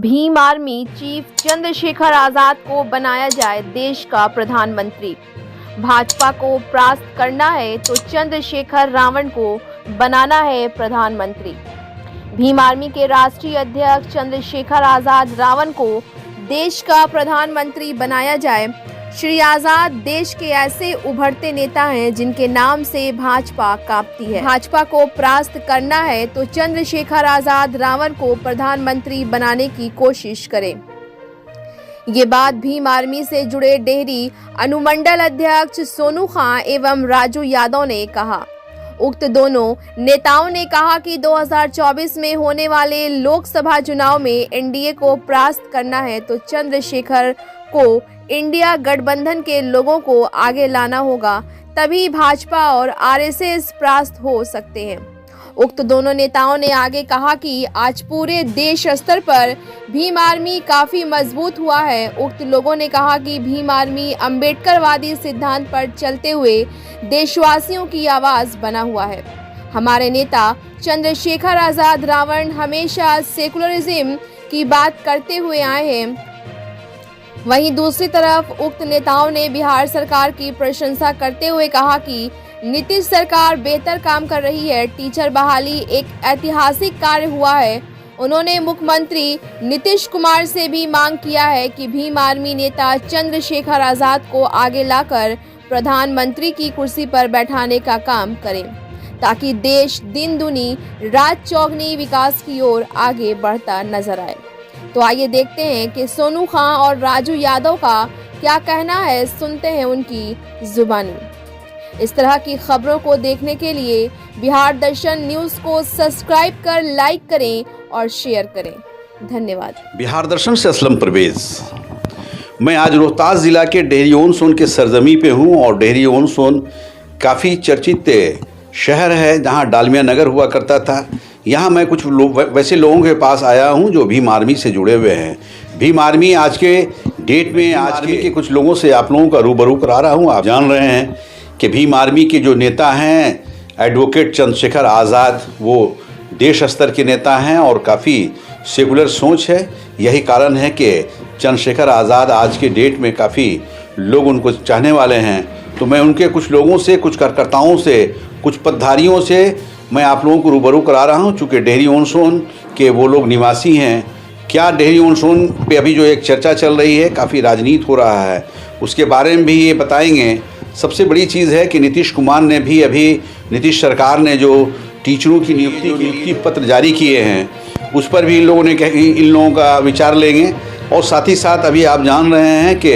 Bhim army chief Chandrashekhar Azad को बनाया जाए देश का प्रधानमंत्री। भाजपा को परास्त करना है तो चंद्रशेखर रावण को बनाना है प्रधानमंत्री। भीम आर्मी के राष्ट्रीय अध्यक्ष चंद्रशेखर आजाद रावण को देश का प्रधानमंत्री बनाया जाए। श्री आजाद देश के ऐसे उभरते नेता हैं जिनके नाम से भाजपा कांपती है। भाजपा को परास्त करना है तो चंद्रशेखर आजाद रावण को प्रधानमंत्री बनाने की कोशिश करें। ये बात भीम आर्मी से जुड़े डेहरी अनुमंडल अध्यक्ष सोनू खां एवं राजू यादव ने कहा। उक्त दोनों नेताओं ने कहा कि 2024 में होने वाले लोकसभा चुनाव में एनडीए को परास्त करना है तो चंद्रशेखर को इंडिया गठबंधन के लोगों को आगे लाना होगा, तभी भाजपा और आरएसएस परास्त हो सकते हैं। उक्त दोनों नेताओं ने आगे कहा कि आज पूरे देश स्तर पर भीम आर्मी काफी मजबूत हुआ है। उक्त लोगों ने कहा कि भीम आर्मी अंबेडकरवादी सिद्धांत पर चलते हुए देशवासियों की आवाज बना हुआ है। हमारे नेता चंद्रशेखर आजाद रावण हमेशा सेकुलरिज्म की बात करते हुए आए हैं। वहीं दूसरी तरफ उक्त नेताओं ने बिहार सरकार की प्रशंसा करते हुए कहा कि नीतीश सरकार बेहतर काम कर रही है। टीचर बहाली एक ऐतिहासिक कार्य हुआ है। उन्होंने मुख्यमंत्री नीतीश कुमार से भी मांग किया है कि भीम आर्मी नेता चंद्रशेखर आजाद को आगे लाकर प्रधानमंत्री की कुर्सी पर बैठाने का काम करें, ताकि देश दिन दुनी रात चौगुनी विकास की ओर आगे बढ़ता नजर आए। तो आइए देखते हैं कि सोनू खां और राजू यादव का क्या कहना है, सुनते हैं उनकी जुबानी। इस तरह की खबरों को देखने के लिए बिहार दर्शन न्यूज को सब्सक्राइब कर लाइक करें और शेयर करें। धन्यवाद। बिहार दर्शन से असलम परवेज। मैं आज रोहतास जिला के डेहरी ऑन सोन के सरजमी पे हूँ और डेहरी ऑन सोन काफ़ी चर्चित शहर है जहाँ डालमिया नगर हुआ करता था। यहाँ मैं कुछ वैसे लोगों के पास आया हूँ जो भीम आर्मी से जुड़े हुए हैं। भीम आर्मी आज के डेट में आज के कुछ लोगों से आप लोगों का रूबरू करा रहा हूँ। आप जान रहे हैं कि भीम आर्मी के जो नेता हैं एडवोकेट चंद्रशेखर आज़ाद, वो देश स्तर के नेता हैं और काफ़ी सेकुलर सोच है। यही कारण है कि चंद्रशेखर आज़ाद आज के डेट में काफ़ी लोग उनको चाहने वाले हैं। तो मैं उनके कुछ लोगों से, कुछ कार्यकर्ताओं से, कुछ पदधारियों से मैं आप लोगों को रूबरू करा रहा हूं। चूँकि डेहरी ऑन सोन के वो लोग निवासी हैं। क्या डेहरी ऑन सोन पे अभी जो एक चर्चा चल रही है, काफ़ी राजनीति हो रहा है, उसके बारे में भी ये बताएंगे। सबसे बड़ी चीज़ है कि नीतीश कुमार ने भी अभी नीतीश सरकार ने जो टीचरों की नियुक्ति पत्र जारी किए हैं उस पर भी इन लोगों का विचार लेंगे। और साथ ही साथ अभी आप जान रहे हैं कि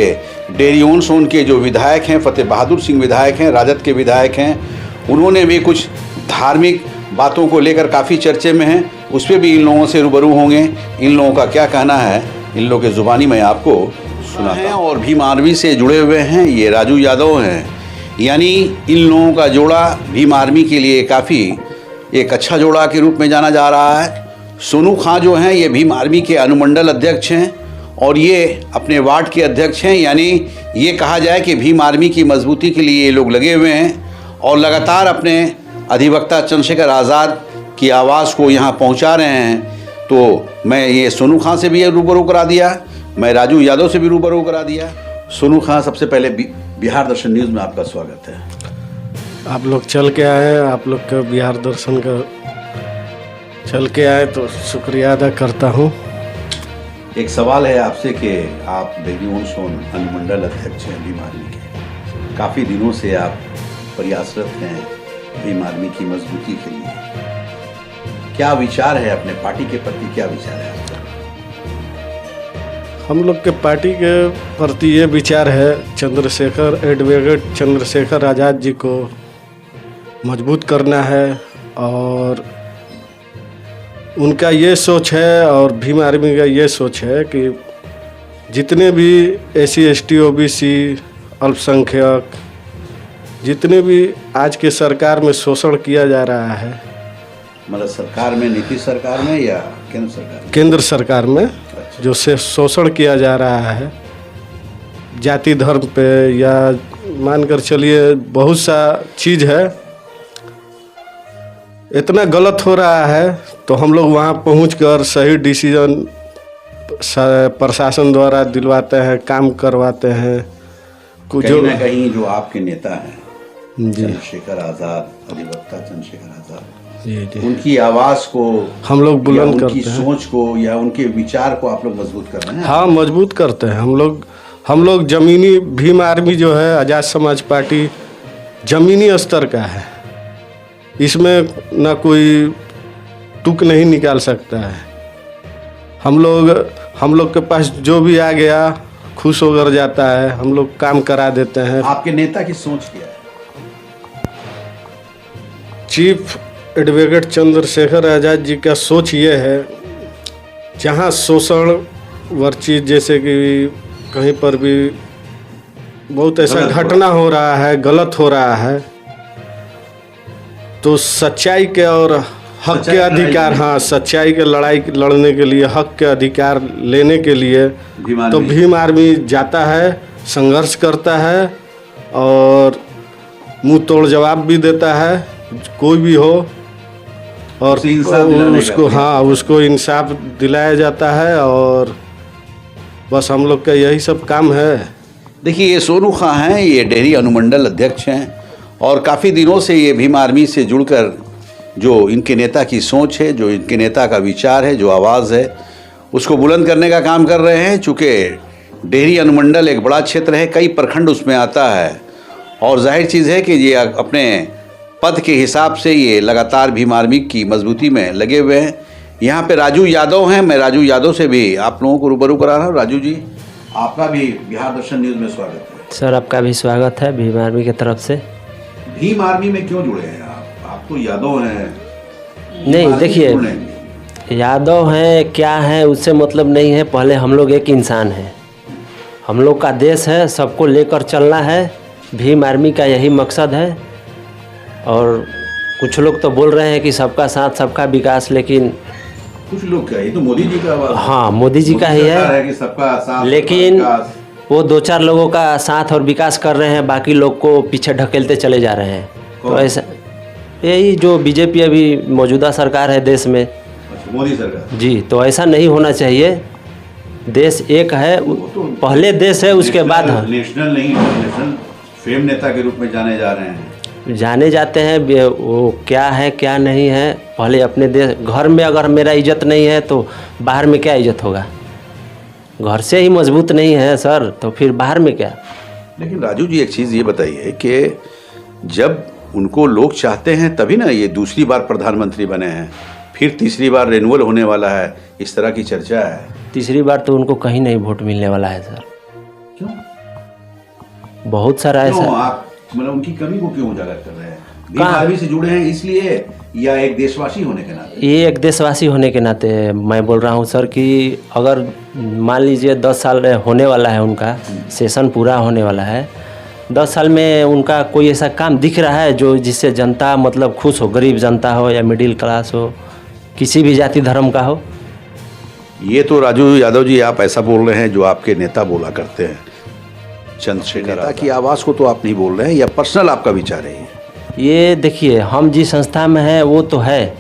डेहरी ऑन सोन के जो विधायक हैं, फतेह बहादुर सिंह विधायक हैं, राजद के विधायक हैं, उन्होंने भी कुछ धार्मिक बातों को लेकर काफ़ी चर्चे में हैं। उस पर भी इन लोगों से रूबरू होंगे। इन लोगों का क्या कहना है, इन लोगों की ज़ुबानी मैं आपको सुनाता हूं। और भीम आर्मी से जुड़े हुए हैं ये राजू यादव हैं। यानी इन लोगों का जोड़ा भीम आर्मी के लिए काफ़ी एक अच्छा जोड़ा के रूप में जाना जा रहा है। सोनू खां जो हैं ये भीम आर्मी के अनुमंडल अध्यक्ष हैं और ये अपने वार्ड के अध्यक्ष हैं। यानी ये कहा जाए कि भीम आर्मी की मजबूती के लिए ये लोग लगे हुए हैं और लगातार अपने अधिवक्ता चंद्रशेखर आज़ाद की आवाज़ को यहाँ पहुँचा रहे हैं। तो मैं ये सोनू खां से भी रूबरू करा दिया, मैं राजू यादव से भी रूबरू करा दिया। सोनू खां, सबसे पहले बिहार दर्शन न्यूज़ में आपका स्वागत है। आप लोग चल के आए, आप लोग का बिहार दर्शन का चल के आए तो शुक्रिया अदा करता हूँ। एक सवाल है आपसे कि आप डेहरी ऑन सोन अनुमंडल अध्यक्ष हैं भीम आर्मी के। काफ़ी दिनों से आप प्रयासरत हैं भीम आर्मी की मजबूती के लिए। क्या विचार है अपने पार्टी के प्रति, क्या विचार है आपका? हम लोग के पार्टी के प्रति ये विचार है, एडवोकेट चंद्रशेखर आज़ाद जी को मजबूत करना है और उनका ये सोच है और भीम आर्मी का ये सोच है कि जितने भी SC ST OBC अल्पसंख्यक जितने भी आज के सरकार में शोषण किया जा रहा है, मतलब सरकार में, नीतीश सरकार में या केंद्र सरकार में? केंद्र सरकार में जो से शोषण किया जा रहा है जाति धर्म पे या मानकर चलिए बहुत सा चीज़ है, इतना गलत हो रहा है। तो हम लोग वहाँ पहुँचकर सही डिसीजन प्रशासन द्वारा दिलवाते हैं, काम करवाते हैं। कहीं ना कहीं जो आपके नेता हैं जी चंद्रशेखर आज़ाद, अधिवक्ता चंद्रशेखर आज़ाद, जी उनकी आवाज़ को हम लोग या बुलंद उनकी करते हैं। सोच को या उनके विचार को आप लोग मजबूत कर रहे हैं। हाँ, मजबूत करते हैं हम लोग जमीनी भीम आर्मी जो है, आज़ाद समाज पार्टी जमीनी स्तर का है। इसमें ना कोई तुक नहीं निकाल सकता है। हम लोग के पास जो भी आ गया खुश होकर जाता है, हम लोग काम करा देते हैं। आपके नेता की सोच क्या है? चीफ एडवोकेट चंद्रशेखर आज़ाद जी का सोच ये है, जहाँ शोषण वर्चित, जैसे कि कहीं पर भी बहुत ऐसा घटना हो रहा है, गलत हो रहा है, तो सच्चाई के और हक के अधिकार, हाँ, सच्चाई के लड़ाई लड़ने के लिए, हक के अधिकार लेने के लिए तो भीम आर्मी जाता है, संघर्ष करता है और मुंह तोड़ जवाब भी देता है, कोई भी हो, और उसको इंसाफ दिलाया जाता है। और बस हम लोग का यही सब काम है। देखिए, ये सोनू खां हैं, ये डेहरी अनुमंडल अध्यक्ष हैं और काफ़ी दिनों से ये भीम आर्मी से जुड़कर जो इनके नेता की सोच है, जो इनके नेता का विचार है, जो आवाज़ है, उसको बुलंद करने का काम कर रहे हैं। चूँकि डेहरी अनुमंडल एक बड़ा क्षेत्र है, कई प्रखंड उसमें आता है और जाहिर चीज़ है कि ये अपने पद के हिसाब से ये लगातार भीम आर्मी की मजबूती में लगे हुए हैं। यहाँ पे राजू यादव हैं, मैं राजू यादव से भी आप लोगों को रूबरू करा रहा हूँ। राजू जी, आपका भी बिहार दर्शन न्यूज़ में स्वागत है। सर, आपका भी स्वागत है भीम आर्मी की तरफ से। भीम आर्मी में क्यों जुड़े हैं आप तो यादव हैं। नहीं, देखिए, यादव हैं क्या हैं उससे मतलब नहीं है। पहले हम लोग एक इंसान हैं, हम लोग का देश है, सबको लेकर चलना है। भीम आर्मी का यही मकसद है। और कुछ लोग तो बोल रहे हैं कि सबका साथ सबका विकास, लेकिन कुछ लोग क्या, ये तो मोदी जी का, हाँ, मोदी जी का ही है कि सबका साथ, लेकिन वो 2-4 लोगों का साथ और विकास कर रहे हैं, बाकी लोग को पीछे ढकेलते चले जा रहे हैं। तो ऐसा, यही जो बीजेपी अभी मौजूदा सरकार है देश में, मोदी सरकार जी, तो ऐसा नहीं होना चाहिए। देश एक है, पहले देश है, उसके बाद नेशनल नहीं, नेशनल फेम नेता के रूप में जाने जा रहे हैं, जाने जाते हैं। वो क्या है क्या नहीं है, पहले अपने देश, घर में अगर मेरा इज्जत नहीं है तो बाहर में क्या इज्जत होगा? घर से ही मजबूत नहीं है सर, तो फिर बाहर में क्या? लेकिन राजू जी, एक चीज़ ये बताइए कि जब उनको लोग चाहते हैं तभी ना ये दूसरी बार प्रधानमंत्री बने हैं, फिर तीसरी बार रिन्यूअल होने वाला है, इस तरह की चर्चा है। तीसरी बार तो उनको कहीं नहीं वोट मिलने वाला है सर। क्यों? बहुत सारा ऐसा, आप मतलब उनकी कमी को क्यों उजागर कर रहे हैं? भीम आर्मी से जुड़े हैं इसलिए, या एक देशवासी होने के नाते? ये एक देशवासी होने के नाते मैं बोल रहा हूँ सर कि अगर मान लीजिए 10 साल होने वाला है, उनका सेशन पूरा होने वाला है, 10 साल में उनका कोई ऐसा काम दिख रहा है जो जिससे जनता मतलब खुश हो, गरीब जनता हो या मिडिल क्लास हो, किसी भी जाति धर्म का हो? ये तो राजू यादव जी, आप ऐसा बोल रहे हैं जो आपके नेता बोला करते हैं। चंद्रशेखर नेता की आवाज़ को तो आप नहीं बोल रहे हैं, या पर्सनल आपका विचार है? ये देखिए, हम जिस संस्था में हैं वो तो है,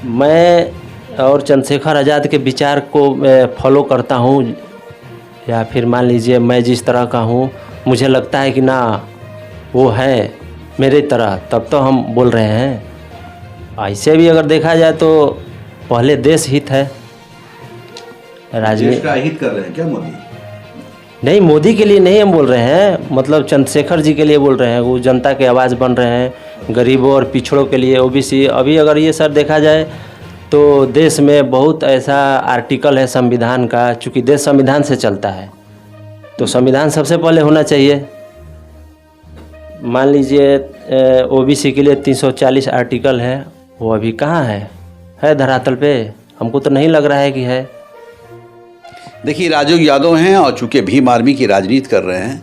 मैं और चंद्रशेखर आज़ाद के विचार को फॉलो करता हूँ, या फिर मान लीजिए मैं जिस तरह का हूँ, मुझे लगता है कि ना वो है मेरे तरह, तब तो हम बोल रहे हैं। ऐसे भी अगर देखा जाए तो पहले देश हित है, देश का हित कर रहे हैं क्या मोदी? नहीं, मोदी के लिए नहीं हम बोल रहे हैं, मतलब चंद्रशेखर जी के लिए बोल रहे हैं। वो जनता के आवाज़ बन रहे हैं, गरीबों और पिछड़ों के लिए, ओबीसी। अभी अगर ये सर देखा जाए तो देश में बहुत ऐसा आर्टिकल है संविधान का, चूँकि देश संविधान से चलता है, तो संविधान सबसे पहले होना चाहिए। मान लीजिए ओबीसी के लिए 340 आर्टिकल है, वो अभी कहाँ है धरातल पे? हमको तो नहीं लग रहा है कि है। देखिए, राजू यादव हैं और चूँकि भीम आर्मी की राजनीति कर रहे हैं,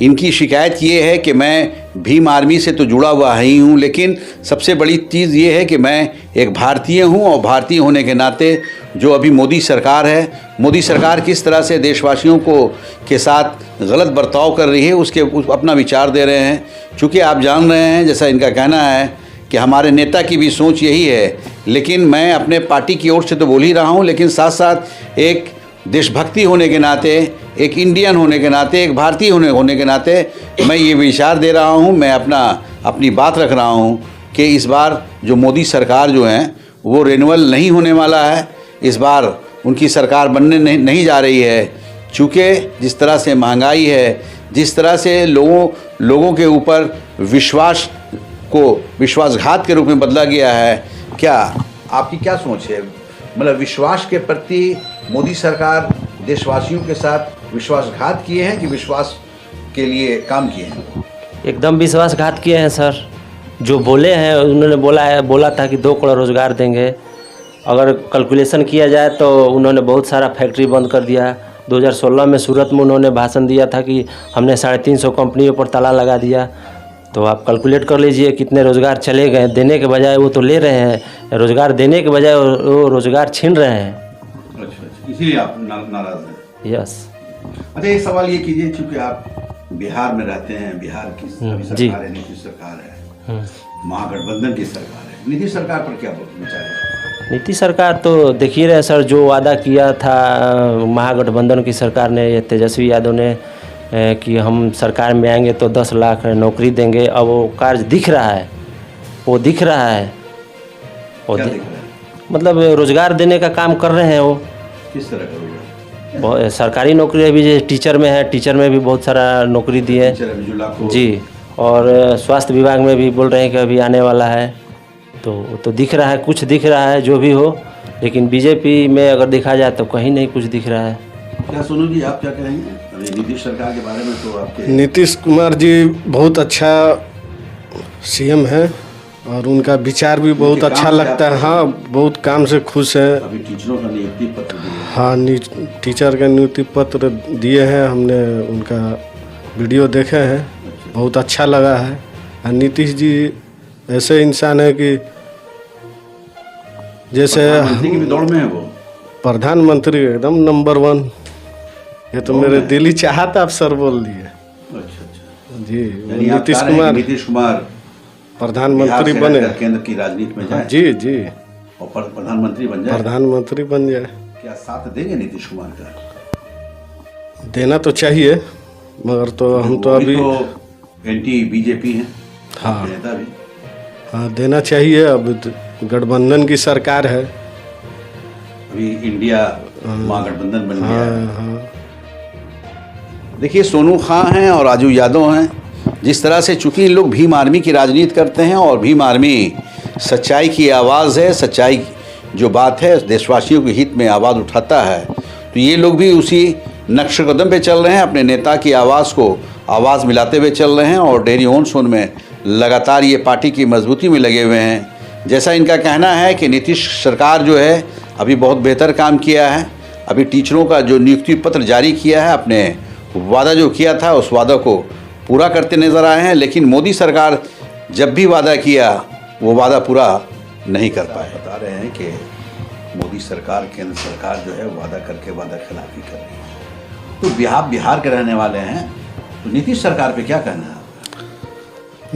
इनकी शिकायत ये है कि मैं भीम आर्मी से तो जुड़ा हुआ ही हूँ, लेकिन सबसे बड़ी चीज़ ये है कि मैं एक भारतीय हूँ, और भारतीय होने के नाते जो अभी मोदी सरकार है, मोदी सरकार किस तरह से देशवासियों को के साथ गलत बर्ताव कर रही है, उसके अपना विचार दे रहे हैं। चूँकि आप जान रहे हैं, जैसा इनका कहना है कि हमारे नेता की भी सोच यही है लेकिन मैं अपने पार्टी की ओर से तो बोल ही रहा हूँ, लेकिन साथ साथ एक देशभक्ति होने के नाते, एक इंडियन होने के नाते, एक भारतीय होने के नाते मैं ये विचार दे रहा हूँ, मैं अपनी बात रख रहा हूँ कि इस बार जो मोदी सरकार जो है वो रिन्यूअल नहीं होने वाला है। इस बार उनकी सरकार बनने नहीं जा रही है, चूँकि जिस तरह से महंगाई है, जिस तरह से लोगों के ऊपर विश्वास को विश्वासघात के रूप में बदला गया है। क्या आपकी क्या सोच है? मतलब विश्वास के प्रति मोदी सरकार देशवासियों के साथ विश्वासघात किए हैं कि विश्वास के लिए काम किए हैं? एकदम विश्वासघात किए हैं सर। जो बोले हैं, उन्होंने बोला था कि 2 करोड़ रोज़गार देंगे। अगर कैलकुलेशन किया जाए तो उन्होंने बहुत सारा फैक्ट्री बंद कर दिया। 2016 में सूरत में उन्होंने भाषण दिया था कि हमने 350 कंपनियों पर ताला लगा दिया। तो आप कैलकुलेट कर लीजिए कितने रोज़गार चले गए। देने के बजाय वो तो ले रहे हैं, रोज़गार देने के बजाय वो रोज़गार छीन रहे हैं। अच्छा, इसीलिए आप नाराज़ हैं? यस। अच्छा, एक सवाल ये कीजिए, चूँकि आप बिहार में रहते हैं, बिहार की सरकार है, नीतीश सरकार है, महागठबंधन की सरकार है, नीतीश सरकार पर क्या विचार है? नीतीश सरकार तो देखिए रहे सर, जो वादा किया था महागठबंधन की सरकार ने, ये तेजस्वी यादव ने, कि हम सरकार में आएंगे तो 10 लाख नौकरी देंगे। अब वो कार्य दिख रहा है, वो दिख रहा है। क्या दिख रहा है? मतलब रोज़गार देने का काम कर रहे हैं वो। किस तरह का रोज़गार? सरकारी नौकरी अभी जो टीचर में है, टीचर में भी बहुत सारा नौकरी दिए जी। और स्वास्थ्य विभाग में भी बोल रहे हैं कि अभी आने वाला है। तो दिख रहा है, कुछ दिख रहा है जो भी हो। लेकिन बीजेपी में अगर देखा जाए तो कहीं नहीं कुछ दिख रहा है। क्या सोनू जी, आप क्या कहेंगे अभी नीतीश सरकार के बारे में? तो आपके नीतीश कुमार जी बहुत अच्छा सीएम है और उनका विचार भी बहुत अच्छा लगता है। हाँ, बहुत काम से खुश है। अभी टीचरों का नियुक्ति पत्र दिए? हाँ, टीचर का नियुक्ति पत्र दिए हैं, हमने उनका वीडियो देखे हैं, बहुत अच्छा लगा है। और नीतीश जी ऐसे इंसान है कि जैसे प्रधानमंत्री की भी दौड़ में है वो। प्रधानमंत्री एकदम नंबर 1। ये तो मेरे दिली चाहत आप सर बोल दिए। अच्छा जी, नीतीश कुमार प्रधानमंत्री बने, केंद्र की राजनीति में जाए। जी जी, और प्रधानमंत्री बन जाए। प्रधानमंत्री बन जाए। क्या साथ देंगे नीतीश कुमार का? देना तो चाहिए, मगर तो हम तो अभी एंटी बीजेपी हैं। हाँ, नेता भी। हाँ, देना चाहिए। अब गठबंधन की सरकार है, अभी इंडिया महागठबंधन बन गया है। हाँ। देखिए, सोनू खां हैं और राजू यादव हैं। जिस तरह से चूंकि इन लोग भीम आर्मी की राजनीति करते हैं और भीम आर्मी सच्चाई की आवाज़ है, सच्चाई जो बात है देशवासियों के हित में आवाज़ उठाता है, तो ये लोग भी उसी नक्श कदम पे चल रहे हैं, अपने नेता की आवाज़ को आवाज़ मिलाते हुए चल रहे हैं और डेहरी ऑन सोन में लगातार ये पार्टी की मजबूती में लगे हुए हैं। जैसा इनका कहना है कि नीतीश सरकार जो है अभी बहुत बेहतर काम किया है। अभी टीचरों का जो नियुक्ति पत्र जारी किया है, अपने वादा जो किया था उस वादा को पूरा करते नज़र आए हैं। लेकिन मोदी सरकार जब भी वादा किया वो वादा पूरा नहीं कर पाए। बता रहे हैं कि मोदी सरकार, केंद्र सरकार जो है वादा करके वादा खिलाफी कर रही है। तो बिहार के रहने वाले हैं, तो नीतीश सरकार पे क्या कहना है?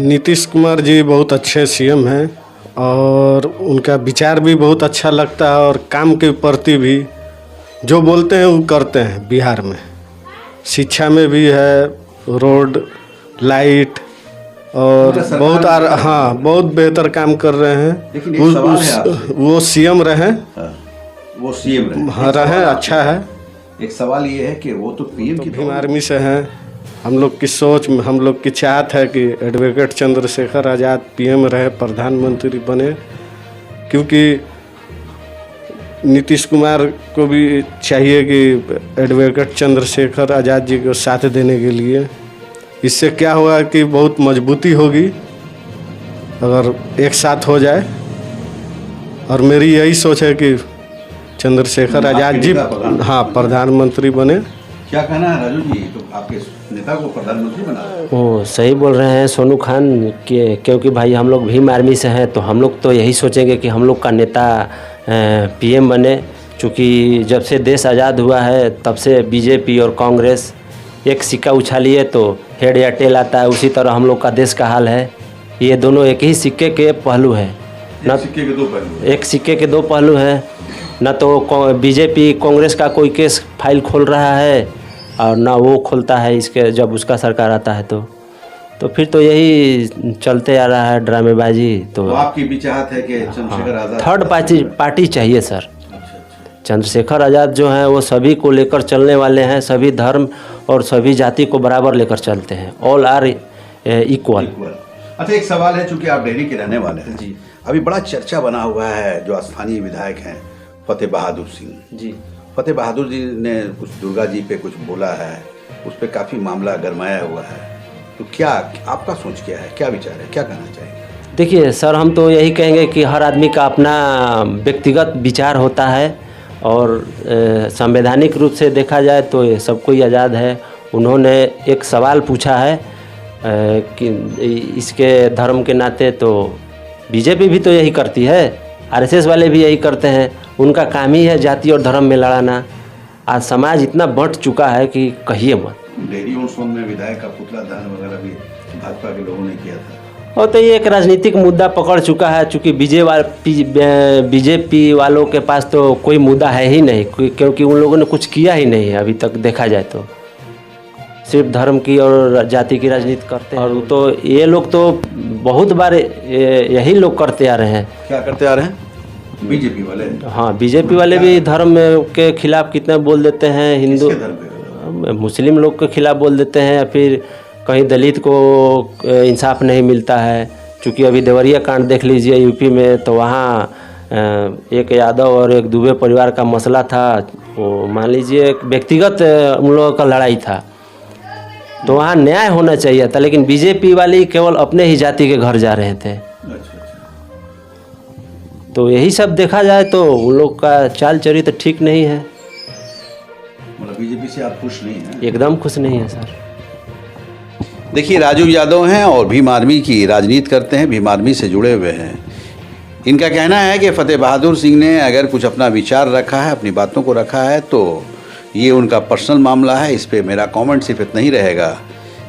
नीतीश कुमार जी बहुत अच्छे सीएम हैं और उनका विचार भी बहुत अच्छा लगता है और काम के प्रति भी जो बोलते हैं वो करते हैं। बिहार में शिक्षा में भी है, रोड, लाइट और बहुत हाँ, बहुत बेहतर काम कर रहे हैं। लेकिन एक सवाल है आपसे। वो सीएम रहे, वो सीएम रहे, हाँ रहे, अच्छा है। एक सवाल ये है कि वो तो पीएम की भीम आर्मी से हैं। हम लोग की सोच में, हम लोग की चाहत है कि एडवोकेट चंद्रशेखर आज़ाद पीएम रहे, प्रधानमंत्री बने, क्योंकि नीतीश कुमार को भी चाहिए कि एडवोकेट चंद्रशेखर आज़ाद जी को साथ देने के लिए। इससे क्या होगा कि बहुत मजबूती होगी अगर एक साथ हो जाए। और मेरी यही सोच है कि चंद्रशेखर आज़ाद जी हाँ प्रधानमंत्री बने। क्या कहना है राजू जी? तो आपके नेता को प्रधानमंत्री बना? वो सही बोल रहे हैं सोनू खान कि क्योंकि भाई हम लोग भीम आर्मी से हैं, तो हम लोग तो यही सोचेंगे कि हम लोग का नेता पीएम बने। चूँकि जब से देश आज़ाद हुआ है तब से बीजेपी और कांग्रेस एक सिक्का उछालिए तो हेड या टेल आता है, उसी तरह हम लोग का देश का हाल है। ये दोनों एक ही सिक्के के पहलू हैं। ना सिक्के के दो पहलू। एक सिक्के के दो पहलू हैं। न तो बीजेपी कांग्रेस का कोई केस फाइल खोल रहा है और ना वो खोलता है इसके, जब उसका सरकार आता है तो फिर तो यही चलते आ रहा है ड्रामेबाजी। तो आपकी भी चाहत है कि चंद्रशेखर आजाद थर्ड पार्टी चाहिए सर। चंद्रशेखर आज़ाद जो हैं वो सभी को लेकर चलने वाले हैं, सभी धर्म और सभी जाति को बराबर लेकर चलते हैं। All are equal. अच्छा, एक सवाल है, चूंकि आप डेहरी के रहने वाले हैं जी, अभी बड़ा चर्चा बना हुआ है जो स्थानीय विधायक हैं फतेह बहादुर सिंह जी। फतेह बहादुर जी ने कुछ दुर्गा जी पे कुछ बोला है, उस पर काफ़ी मामला गरमाया हुआ है, तो क्या आपका सोच क्या है, क्या विचार है, क्या कहना चाहिए? देखिए सर, हम तो यही कहेंगे कि हर आदमी का अपना व्यक्तिगत विचार होता है और संवैधानिक रूप से देखा जाए तो ये सबको ही आज़ाद है। उन्होंने एक सवाल पूछा है कि इसके धर्म के नाते, तो बीजेपी भी तो यही करती है, आरएसएस वाले भी यही करते हैं। उनका काम ही है जाति और धर्म में लड़ाना। आज समाज इतना बंट चुका है कि कहिए मत। डेहरी और सोन में विधायक का पुतला दहन वगैरह भी भाजपा के लोगों ने किया था, और तो ये एक राजनीतिक मुद्दा पकड़ चुका है। चूँकि बीजेपी वालों के पास तो कोई मुद्दा है ही नहीं, क्योंकि उन लोगों ने कुछ किया ही नहीं है अभी तक। देखा जाए तो सिर्फ धर्म की और जाति की राजनीति करते हैं। और तो ये लोग तो बहुत बार यही लोग करते आ रहे हैं। क्या करते आ रहे हैं? बीजेपी वाले? हाँ, बीजेपी वाले भी धर्म के खिलाफ कितने बोल देते हैं। हिंदू मुस्लिम लोग के खिलाफ बोल देते हैं, फिर कहीं दलित को इंसाफ नहीं मिलता है। चूँकि अभी देवरिया कांड देख लीजिए यूपी में, तो वहाँ एक यादव और एक दुबे परिवार का मसला था। वो मान लीजिए एक व्यक्तिगत उन लोगों का लड़ाई था, तो वहाँ न्याय होना चाहिए था। लेकिन बीजेपी वाले केवल अपने ही जाति के घर जा रहे थे। तो यही सब देखा जाए तो उन लोग का चाल चरित्र ठीक नहीं है। मतलब बीजेपी से आप खुश नहीं हैं? एकदम खुश नहीं है सर। देखिए, राजू यादव हैं और भीम आर्मी की राजनीति करते हैं, भीम आर्मी से जुड़े हुए हैं। इनका कहना है कि फतेह बहादुर सिंह ने अगर कुछ अपना विचार रखा है, अपनी बातों को रखा है, तो ये उनका पर्सनल मामला है। इस पे मेरा कमेंट सिर्फ इतना ही रहेगा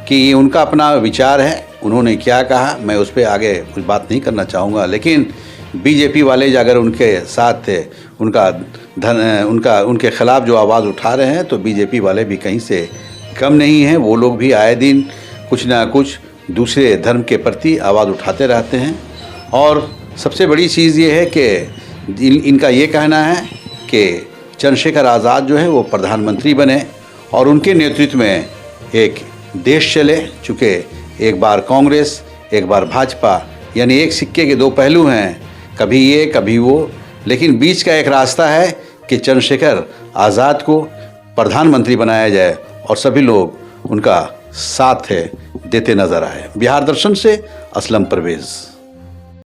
कि ये उनका अपना विचार है, उन्होंने क्या कहा मैं उस पर आगे कुछ बात नहीं करना चाहूँगा। लेकिन बीजेपी वाले जो अगर उनके साथ थे, उनके खिलाफ जो आवाज़ उठा रहे हैं, तो बीजेपी वाले भी कहीं से कम नहीं हैं। वो लोग भी आए दिन कुछ ना कुछ दूसरे धर्म के प्रति आवाज़ उठाते रहते हैं। और सबसे बड़ी चीज़ ये है कि इनका ये कहना है कि चंद्रशेखर आज़ाद जो है वो प्रधानमंत्री बने और उनके नेतृत्व में एक देश चले। चूँकि एक बार कांग्रेस, एक बार भाजपा, यानी एक सिक्के के दो पहलू हैं, कभी ये कभी वो, लेकिन बीच का एक रास्ता है कि चंद्रशेखर आज़ाद को प्रधानमंत्री बनाया जाए और सभी लोग उनका साथ देते नजर आए। बिहार दर्शन से असलम परवेज़।